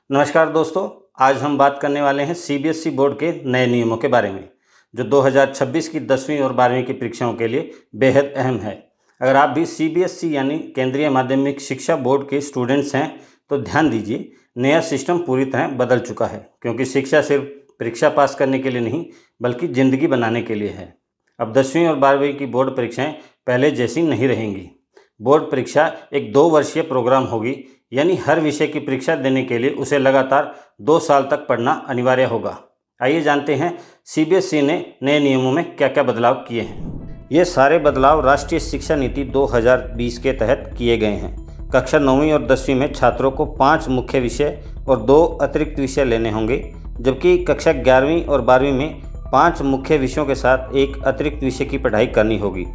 नमस्कार दोस्तों, आज हम बात करने वाले हैं सीबीएसई बोर्ड के नए नियमों के बारे में जो 2026 की 10वीं और 12वीं की परीक्षाओं के लिए बेहद अहम है। अगर आप भी सीबीएसई यानी केंद्रीय माध्यमिक शिक्षा बोर्ड के स्टूडेंट्स हैं तो ध्यान दीजिए, नया सिस्टम पूरी तरह बदल चुका है क्योंकि शिक्षा सिर्फ परीक्षा पास करने के लिए नहीं बल्कि ज़िंदगी बनाने के लिए है। अब 10वीं और 12वीं की बोर्ड परीक्षाएँ पहले जैसी नहीं रहेंगी। बोर्ड परीक्षा एक 2 वर्षीय प्रोग्राम होगी, यानी हर विषय की परीक्षा देने के लिए उसे लगातार 2 साल तक पढ़ना अनिवार्य होगा। आइए जानते हैं सीबीएसई ने नए नियमों में क्या क्या बदलाव किए हैं। ये सारे बदलाव राष्ट्रीय शिक्षा नीति 2020 के तहत किए गए हैं। कक्षा 9वीं और 10वीं में छात्रों को 5 मुख्य विषय और 2 अतिरिक्त विषय लेने होंगे, जबकि कक्षा 11वीं और 12वीं में 5 मुख्य विषयों के साथ एक अतिरिक्त विषय की पढ़ाई करनी होगी।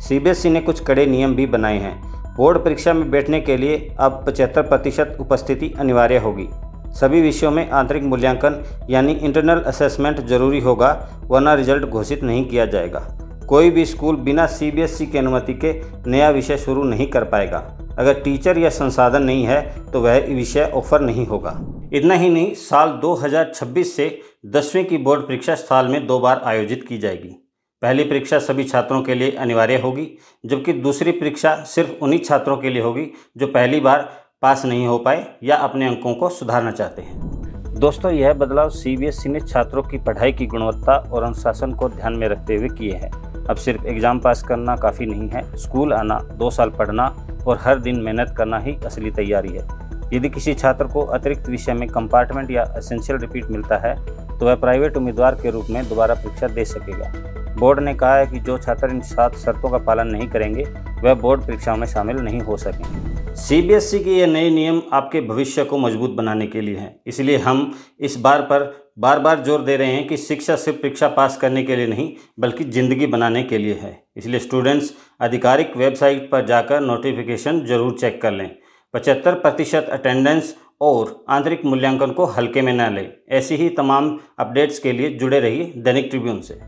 सीबीएसई ने कुछ कड़े नियम भी बनाए हैं। बोर्ड परीक्षा में बैठने के लिए अब 75% उपस्थिति अनिवार्य होगी। सभी विषयों में आंतरिक मूल्यांकन यानी इंटरनल असेसमेंट जरूरी होगा, वरना रिजल्ट घोषित नहीं किया जाएगा। कोई भी स्कूल बिना सीबीएसई की अनुमति के नया विषय शुरू नहीं कर पाएगा। अगर टीचर या संसाधन नहीं है तो वह विषय ऑफर नहीं होगा। इतना ही नहीं, साल 2026 से 10वीं की बोर्ड परीक्षा साल में 2 बार आयोजित की जाएगी। पहली परीक्षा सभी छात्रों के लिए अनिवार्य होगी, जबकि दूसरी परीक्षा सिर्फ उन्हीं छात्रों के लिए होगी जो पहली बार पास नहीं हो पाए या अपने अंकों को सुधारना चाहते हैं। दोस्तों, यह बदलाव सीबीएसई ने छात्रों की पढ़ाई की गुणवत्ता और अनुशासन को ध्यान में रखते हुए किए हैं। अब सिर्फ एग्जाम पास करना काफ़ी नहीं है, स्कूल आना, 2 साल पढ़ना और हर दिन मेहनत करना ही असली तैयारी है। यदि किसी छात्र को अतिरिक्त विषय में कंपार्टमेंट या एसेंशियल रिपीट मिलता है तो वह प्राइवेट उम्मीदवार के रूप में दोबारा परीक्षा दे सकेगा। बोर्ड ने कहा है कि जो छात्र इन 7 शर्तों का पालन नहीं करेंगे वह बोर्ड परीक्षाओं में शामिल नहीं हो सकेंगे। सीबीएसई के ये नए नियम आपके भविष्य को मजबूत बनाने के लिए हैं, इसलिए हम इस बार बार जोर दे रहे हैं कि शिक्षा सिर्फ परीक्षा पास करने के लिए नहीं बल्कि ज़िंदगी बनाने के लिए है। इसलिए स्टूडेंट्स आधिकारिक वेबसाइट पर जाकर नोटिफिकेशन जरूर चेक कर लें। 75% अटेंडेंस और आंतरिक मूल्यांकन को हल्के में न लें। ऐसी ही तमाम अपडेट्स के लिए जुड़े रहिए दैनिक ट्रिब्यून से।